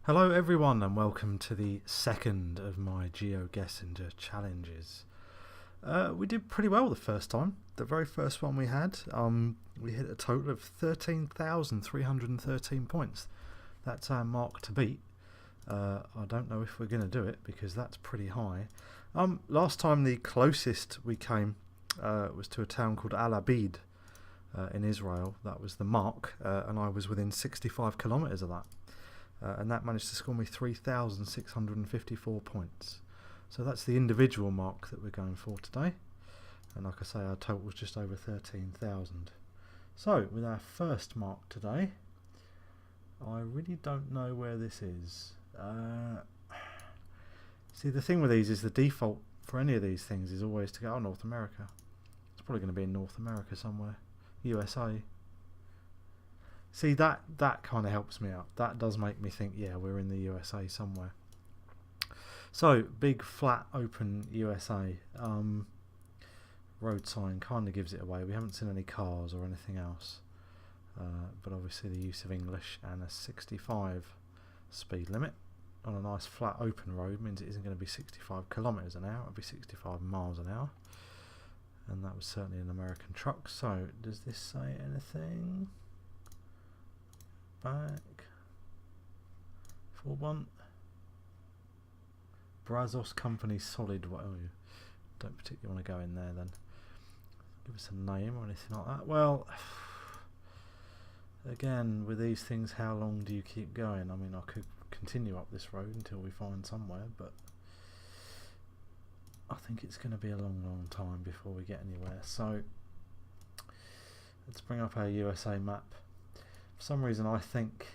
Hello everyone and welcome to the second of my GeoGuessr challenges. We did pretty well the first time. The very first one we had, we hit a total of 13,313 points. That's our mark to beat. I don't know if we're going to do it because that's pretty high. Last time the closest we came was to a town called Al Abid in Israel. That was the mark, and I was within 65 kilometers of that. And that managed to score me 3,654 points. So that's the individual mark that we're going for today. And like I say, our total was just over 13,000. So with our first mark today, I really don't know where this is. See, the thing with these is the default for any of these things is always to go, North America. It's probably going to be in North America somewhere. USA. See, that kind of helps me out. That does make me think, yeah, we're in the USA somewhere. So, big, flat, open USA. Road sign kind of gives it away. We haven't seen any cars or anything else. But obviously the use of English and a 65 speed limit on a nice, flat, open road means it isn't going to be 65 kilometers an hour. It'll be 65 miles an hour. And that was certainly an American truck. So, does this say anything? Back. 4-1. Brazos Company Solid. Oh, don't particularly want to go in there then. Give us a name or anything like that. Well, again, with these things, how long do you keep going? I mean, I could continue up this road until we find somewhere, but I think it's going to be a long time before we get anywhere. So, let's bring up our USA map. For some reason I think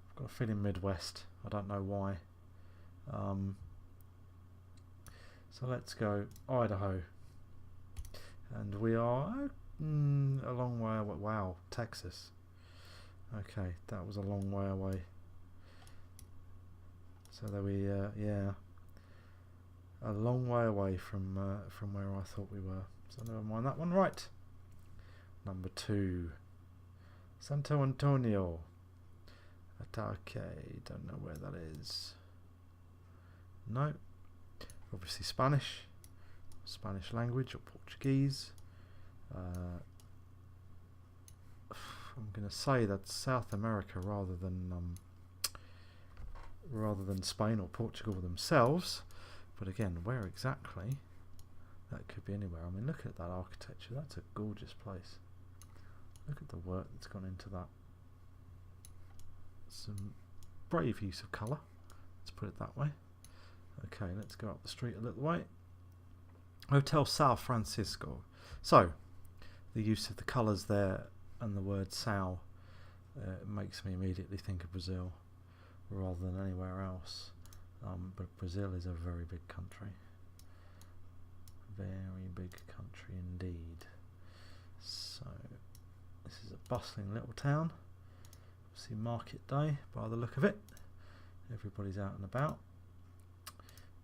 I've got a feeling Midwest. I don't know why. So let's go Idaho, and we are a long way away. Wow, Texas. Okay, that was a long way away. So there we yeah, a long way away from where I thought we were. So never mind that one. Right. Number 2, Santo Antonio. Ataque, don't know where that is. No. Obviously Spanish language or Portuguese. I'm going to say that's South America rather than Spain or Portugal themselves. But again, where exactly? That could be anywhere. I mean, look at that architecture. That's a gorgeous place. Look at the work that's gone into that. Some brave use of colour, let's put it that way. Okay, let's go up the street a little way. Hotel São Francisco. So, the use of the colours there and the word São makes me immediately think of Brazil rather than anywhere else. But Brazil is a very big country. Very big country indeed. So, this is a bustling little town. See, market day by the look of it. Everybody's out and about.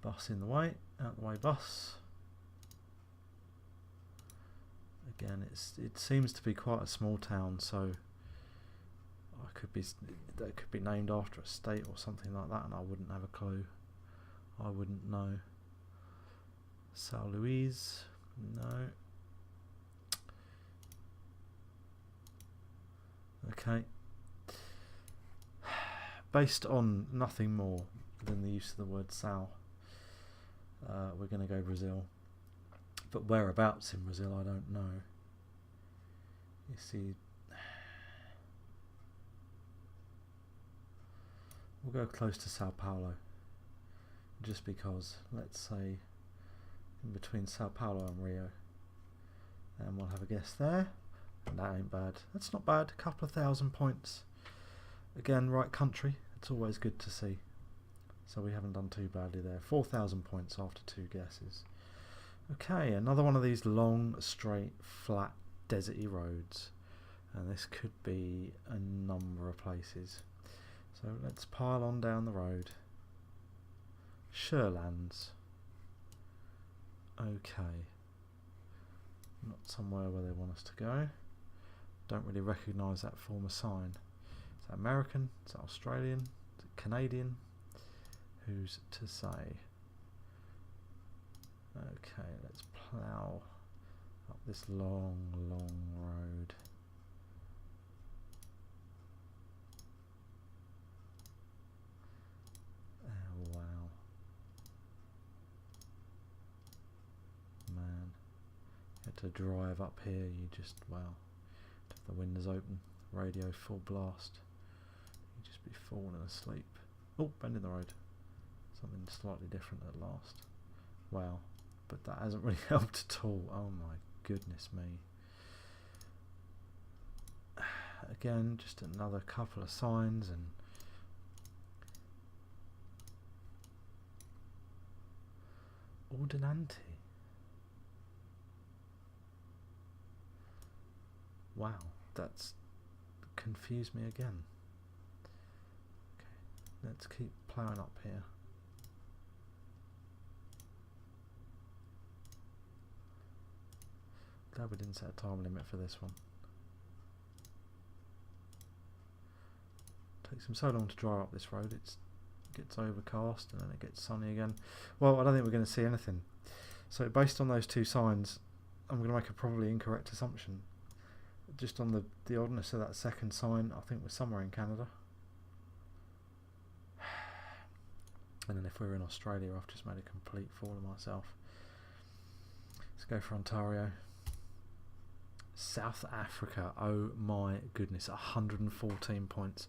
Bus in the way, out the way bus. Again, it seems to be quite a small town, so that could be named after a state or something like that, and I wouldn't have a clue. I wouldn't know. São Luís, no. Okay. Based on nothing more than the use of the word São, we're going to go Brazil. But whereabouts in Brazil, I don't know. You see, we'll go close to Sao Paulo, just because, let's say, in between Sao Paulo and Rio. And we'll have a guess there. And that ain't bad. That's not bad. A couple of thousand points. Again, right country. It's always good to see. So we haven't done too badly there. 4,000 points after 2 guesses. Okay, another one of these long, straight, flat, deserty roads. And this could be a number of places. So let's pile on down the road. Sherlands. Okay. Not somewhere where they want us to go. Don't really recognise that form of sign. Is that American? Is that Australian? Is it Canadian? Who's to say? Okay, let's plough up this long, long road. Oh, wow. Man. You had to drive up here, you just, wow. Have the windows open, radio full blast. You'd just be falling asleep. Oh, bending the road. Something slightly different at last. Wow. But that hasn't really helped at all. Oh my goodness me. Again, just another couple of signs and Ordinante. Wow, that's confused me again. Okay, let's keep ploughing up here. Glad we didn't set a time limit for this one. Takes them so long to dry up this road. It gets overcast and then it gets sunny again. Well, I don't think we're going to see anything. So based on those two signs, I'm going to make a probably incorrect assumption. Just on the oddness of that second sign, I think we're somewhere in Canada. And then if we were in Australia, I've just made a complete fool of myself. Let's go for Ontario. South Africa, oh my goodness, 114 points.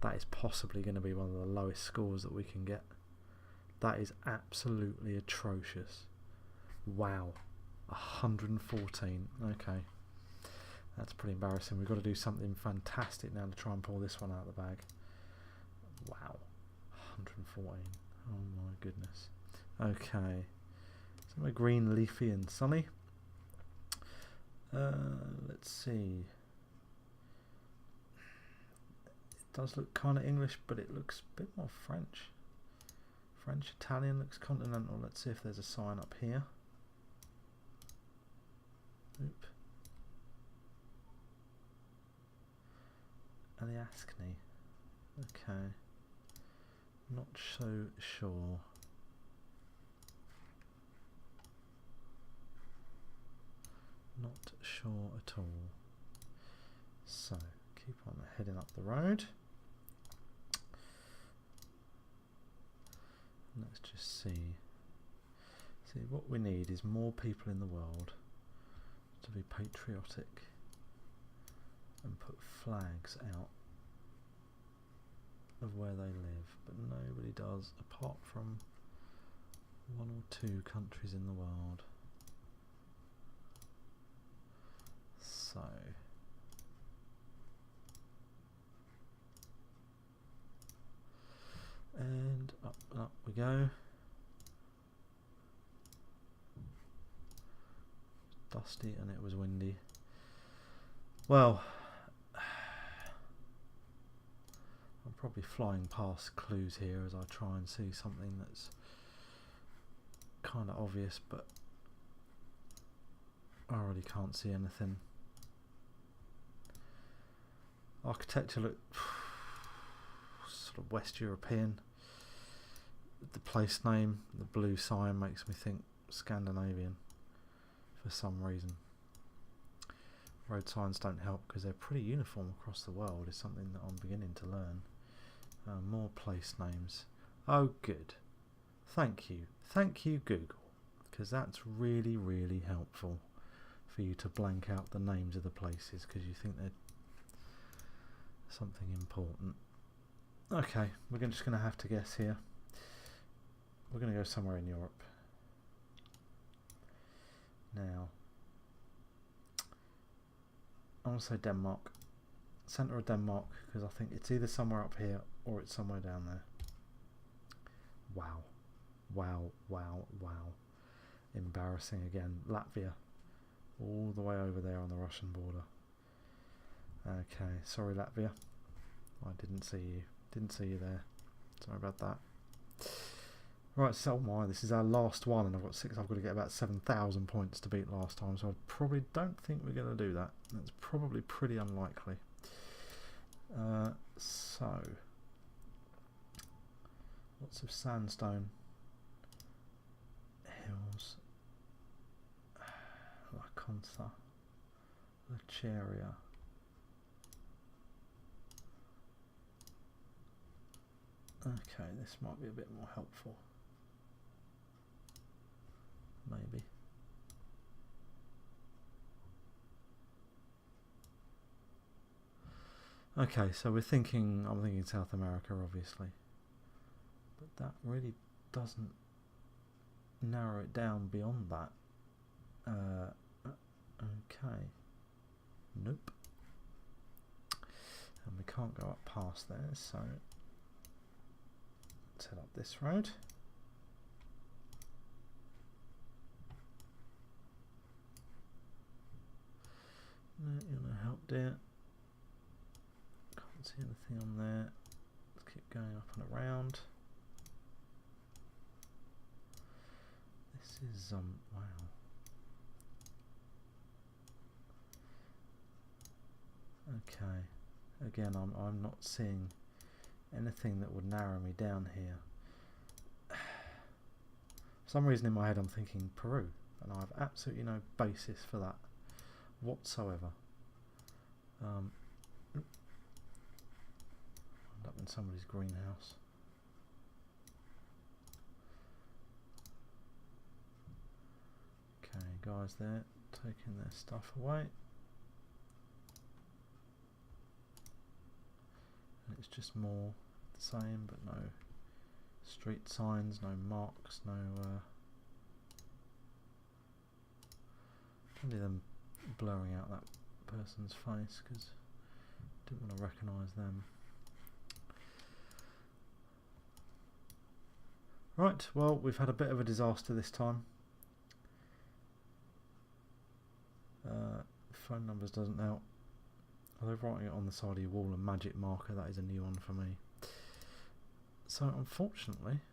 That is possibly going to be one of the lowest scores that we can get. That is absolutely atrocious. Wow, 114, okay. That's pretty embarrassing. We've got to do something fantastic now to try and pull this one out of the bag. Wow, 114, oh my goodness. Okay, somewhere green, leafy and sunny. Let's see. It does look kind of English, but it looks a bit more French. French, Italian, looks continental. Let's see if there's a sign up here. Oop. Aliaskne. Okay. Not so sure. Not sure at all. So, keep on heading up the road. Let's just see. See, what we need is more people in the world to be patriotic and put flags out of where they live, but nobody does apart from one or two countries in the world. So and up and up we go. Dusty and it was windy. Well, I'm probably flying past clues here as I try and see something that's kind of obvious, but I really can't see anything. Architecture look sort of West European. The place name, the blue sign, makes me think Scandinavian for some reason. Road signs don't help because they're pretty uniform across the world, is something that I'm beginning to learn. More place names. Oh good. Thank you Google, because that's really, really helpful for you to blank out the names of the places because you think they're something important. Okay, we're just going to have to guess here. We're going to go somewhere in Europe. Now, I want to say Denmark. Centre of Denmark, because I think it's either somewhere up here or it's somewhere down there. Wow. Wow, wow, wow. Embarrassing again. Latvia. All the way over there on the Russian border. Okay, sorry Latvia. I didn't see you. Didn't see you there. Sorry about that. Right, so this is our last one, and I've got 6. I've got to get about 7,000 points to beat last time, so I probably don't think we're going to do that. That's probably pretty unlikely. So, lots of sandstone hills, La Consa, Lecheria. Okay, this might be a bit more helpful. Maybe. Okay, so I'm thinking South America, obviously. But that really doesn't narrow it down beyond that. Okay. Nope. And we can't go up past there, so let's head up this road. No, you're gonna help, dear. Can't see anything on there. Let's keep going up and around. This is wow. Okay. Again, I'm not seeing anything that would narrow me down here. For some reason in my head I'm thinking Peru, and I have absolutely no basis for that whatsoever. End up in somebody's greenhouse. Okay, guys there taking their stuff away. And it's just more the same, but no street signs, no marks, no only them blurring out that person's face because I didn't want to recognise them. Right, well, we've had a bit of a disaster this time. Phone numbers doesn't help. Although writing it on the side of your wall, a magic marker, that is a new one for me. So unfortunately,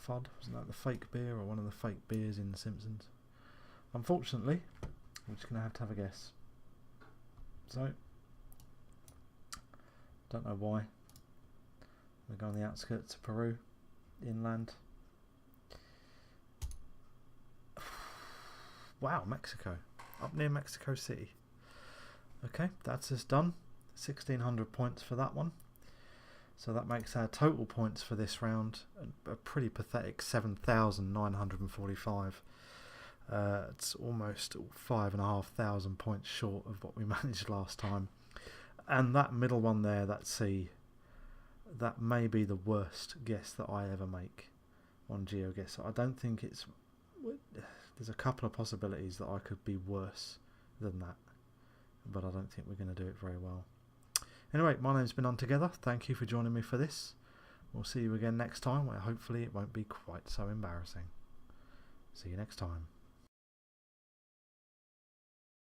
Fudd, wasn't that the fake beer or one of the fake beers in The Simpsons? Unfortunately, we're just going to have a guess. So, don't know why. We're going on the outskirts of Peru, inland. Wow, Mexico. Up near Mexico City. Okay, that's us done. 1600 points for that one. So that makes our total points for this round a pretty pathetic 7,945. It's almost 5,500 points short of what we managed last time. And that middle one there, that C, that may be the worst guess that I ever make on GeoGuessr. I don't think it's... There's a couple of possibilities that I could be worse than that, but I don't think we're going to do it very well. Anyway, my name's been Untogether. Thank you for joining me for this. We'll see you again next time, where hopefully it won't be quite so embarrassing. See you next time.